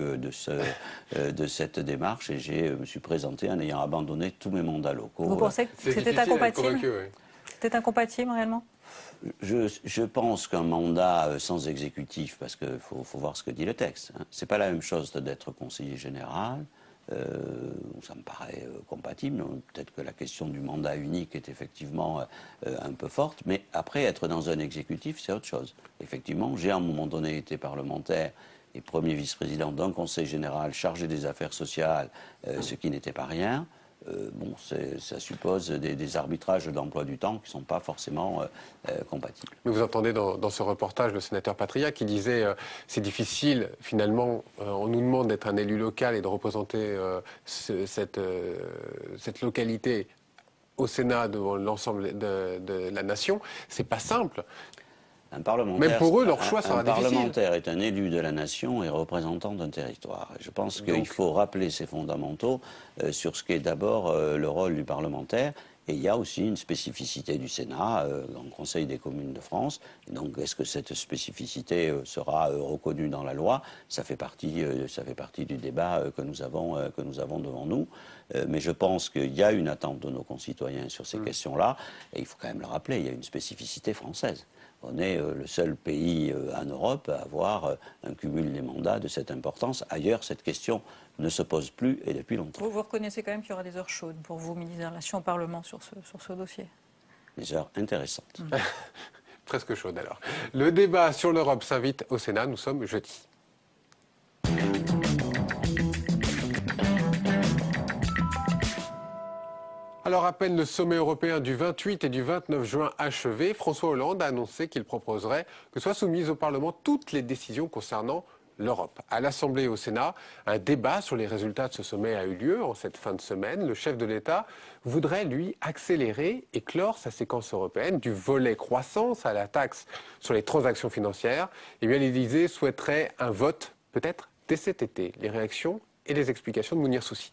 de cette démarche et je me suis présenté en ayant abandonné tous mes mandats locaux. Vous pensez que c'était incompatible? C'était incompatible réellement? Je pense qu'un mandat sans exécutif, parce qu'il faut voir ce que dit le texte, hein, c'est pas la même chose d'être conseiller général. Ça me paraît compatible. Peut-être que la question du mandat unique est effectivement un peu forte, mais après, être dans un exécutif, c'est autre chose. Effectivement, j'ai à un moment donné été parlementaire et premier vice-président d'un conseil général chargé des affaires sociales, ce qui n'était pas rien. Ça suppose des arbitrages d'emploi du temps qui ne sont pas forcément compatibles. Mais vous entendez dans ce reportage le sénateur Patria qui disait c'est difficile, finalement, on nous demande d'être un élu local et de représenter cette localité au Sénat devant l'ensemble de la nation. C'est pas simple. Un parlementaire, même pour eux, leur choix sera difficile. Un parlementaire est un élu de la nation et représentant d'un territoire. Je pense qu'il faut rappeler ces fondamentaux sur ce qu'est d'abord le rôle du parlementaire. Et il y a aussi une spécificité du Sénat dans le Conseil des communes de France. Donc, est-ce que cette spécificité sera reconnue dans la loi? Ça fait partie du débat que nous avons devant nous. Mais je pense qu'il y a une attente de nos concitoyens sur ces questions-là. Et il faut quand même le rappeler, il y a une spécificité française. On est le seul pays en Europe à avoir un cumul des mandats de cette importance. Ailleurs, cette question ne se pose plus et depuis longtemps. Vous reconnaissez quand même qu'il y aura des heures chaudes pour vous, ministre des Relations au Parlement, sur ce dossier? Des heures intéressantes. Presque chaudes alors. Le débat sur l'Europe s'invite au Sénat. Nous sommes jeudi. Alors, à peine le sommet européen du 28 et du 29 juin achevé, François Hollande a annoncé qu'il proposerait que soient soumises au Parlement toutes les décisions concernant l'Europe. À l'Assemblée et au Sénat, un débat sur les résultats de ce sommet a eu lieu en cette fin de semaine. Le chef de l'État voudrait, lui, accélérer et clore sa séquence européenne du volet croissance à la taxe sur les transactions financières. Et bien, l'Élysée souhaiterait un vote, peut-être, dès cet été. Les réactions et les explications de Mounir Soussi.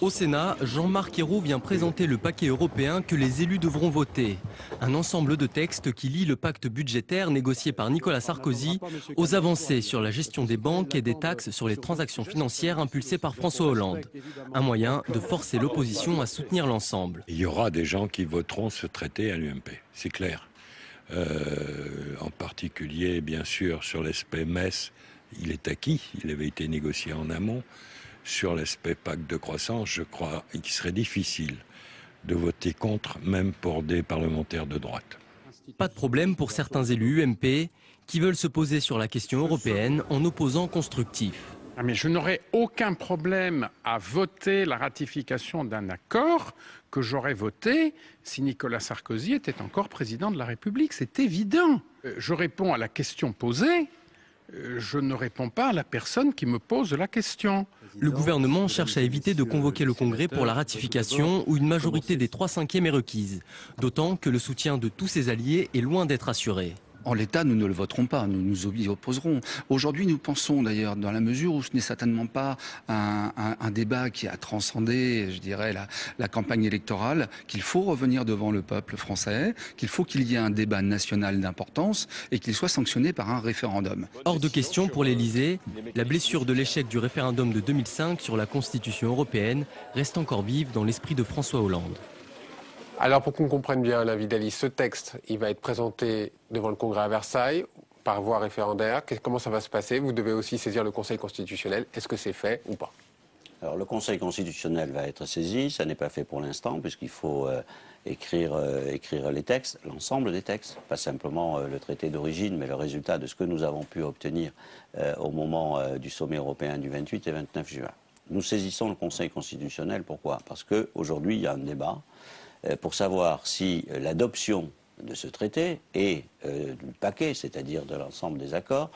Au Sénat, Jean-Marc Ayrault vient présenter le paquet européen que les élus devront voter. Un ensemble de textes qui lie le pacte budgétaire négocié par Nicolas Sarkozy aux avancées sur la gestion des banques et des taxes sur les transactions financières impulsées par François Hollande. Un moyen de forcer l'opposition à soutenir l'ensemble. Il y aura des gens qui voteront ce traité à l'UMP, c'est clair. En particulier, bien sûr, sur l'aspect MES il est acquis, il avait été négocié en amont. Sur l'aspect pacte de croissance, je crois qu'il serait difficile de voter contre, même pour des parlementaires de droite. Pas de problème pour certains élus UMP qui veulent se poser sur la question européenne en opposant constructif. Mais je n'aurais aucun problème à voter la ratification d'un accord que j'aurais voté si Nicolas Sarkozy était encore président de la République. C'est évident. Je réponds à la question posée. Je ne réponds pas à la personne qui me pose la question. Le gouvernement cherche à éviter de convoquer le Congrès pour la ratification où une majorité des 3/5 est requise. D'autant que le soutien de tous ses alliés est loin d'être assuré. En l'état, nous ne le voterons pas, nous nous y opposerons. Aujourd'hui, nous pensons d'ailleurs, dans la mesure où ce n'est certainement pas un débat qui a transcendé, je dirais, la campagne électorale, qu'il faut revenir devant le peuple français, qu'il faut qu'il y ait un débat national d'importance et qu'il soit sanctionné par un référendum. Hors de question pour l'Élysée, la blessure de l'échec du référendum de 2005 sur la Constitution européenne reste encore vive dans l'esprit de François Hollande. Alors pour qu'on comprenne bien, Alain Vidali, ce texte, il va être présenté devant le Congrès à Versailles par voie référendaire. Comment ça va se passer? Vous devez aussi saisir le Conseil constitutionnel. Est-ce que c'est fait ou pas? Alors le Conseil constitutionnel va être saisi, ça n'est pas fait pour l'instant puisqu'il faut écrire les textes, l'ensemble des textes, pas simplement le traité d'origine, mais le résultat de ce que nous avons pu obtenir au moment du sommet européen du 28 et 29 juin. Nous saisissons le Conseil constitutionnel, pourquoi? Parce qu'aujourd'hui il y a un débat pour savoir si l'adoption de ce traité et du paquet, c'est-à-dire de l'ensemble des accords,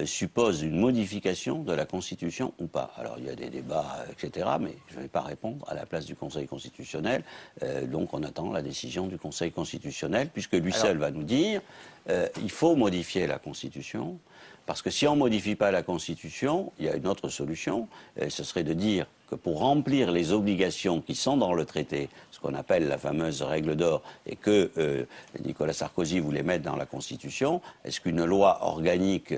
suppose une modification de la Constitution ou pas. Alors il y a des débats, etc., mais je ne vais pas répondre à la place du Conseil constitutionnel. Donc on attend la décision du Conseil constitutionnel, puisque lui seul va nous dire il faut modifier la Constitution. Parce que si on ne modifie pas la Constitution, il y a une autre solution, ce serait de dire que pour remplir les obligations qui sont dans le traité, ce qu'on appelle la fameuse règle d'or, et que Nicolas Sarkozy voulait mettre dans la Constitution, est-ce qu'une loi organique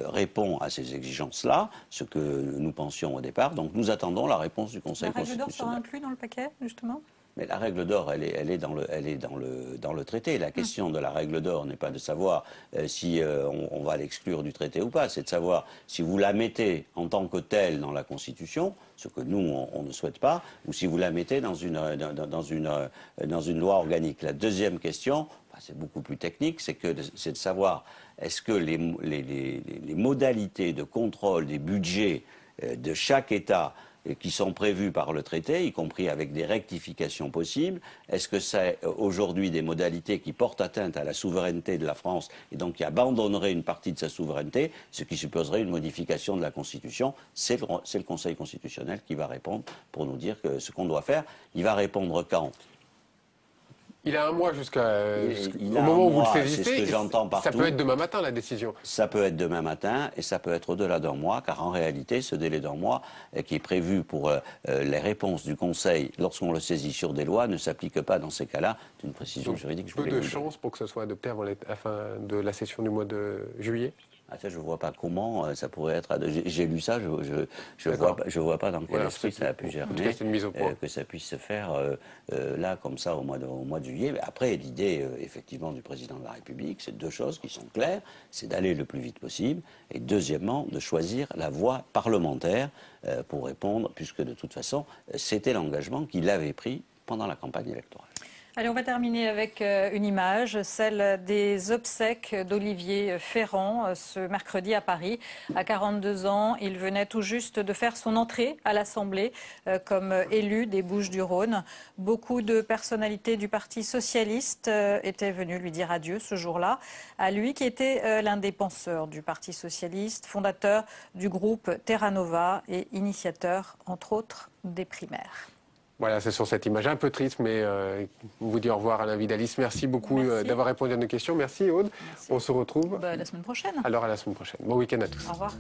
répond à ces exigences-là, ce que nous pensions au départ? Donc nous attendons la réponse du Conseil constitutionnel. La règle d'or sera inclue dans le paquet, justement? Mais la règle d'or, elle est dans le traité. La question de la règle d'or n'est pas de savoir si on va l'exclure du traité ou pas, c'est de savoir si vous la mettez en tant que telle dans la Constitution, ce que nous, on ne souhaite pas, ou si vous la mettez dans une loi organique. La deuxième question, c'est beaucoup plus technique, c'est de savoir est-ce que les modalités de contrôle des budgets de chaque État qui sont prévus par le traité, y compris avec des rectifications possibles. Est-ce que c'est aujourd'hui des modalités qui portent atteinte à la souveraineté de la France et donc qui abandonneraient une partie de sa souveraineté, ce qui supposerait une modification de la Constitution? C'est le Conseil constitutionnel qui va répondre pour nous dire que ce qu'on doit faire. Il va répondre quand? Il a un mois jusqu'au moment où vous le saisissez. C'est ce que j'entends partout. Ça peut être demain matin, la décision. Ça peut être demain matin et ça peut être au-delà d'un mois, car en réalité, ce délai d'un mois qui est prévu pour les réponses du Conseil lorsqu'on le saisit sur des lois ne s'applique pas dans ces cas-là. C'est une précision juridique. Peu de chances pour que ce soit adopté avant la fin de la session du mois de juillet? Ça, je ne vois pas comment ça pourrait être. J'ai lu ça, je vois pas dans quel esprit ça a pu germer, que ça puisse se faire là, comme ça, au mois de juillet. Mais après, l'idée, effectivement, du président de la République, c'est deux choses qui sont claires. C'est d'aller le plus vite possible. Et deuxièmement, de choisir la voie parlementaire pour répondre, puisque de toute façon, c'était l'engagement qu'il avait pris pendant la campagne électorale. Allez, on va terminer avec une image, celle des obsèques d'Olivier Ferrand ce mercredi à Paris. À 42 ans, il venait tout juste de faire son entrée à l'Assemblée comme élu des Bouches-du-Rhône. Beaucoup de personnalités du Parti socialiste étaient venues lui dire adieu ce jour-là. À lui qui était l'un des penseurs du Parti socialiste, fondateur du groupe Terra Nova et initiateur, entre autres, des primaires. Voilà, c'est sur cette image un peu triste, mais on vous dit au revoir Alain Vidali. Merci beaucoup d'avoir répondu à nos questions. Merci Aude. Merci. On se retrouve la semaine prochaine. Alors à la semaine prochaine. Bon week-end à tous. Au revoir.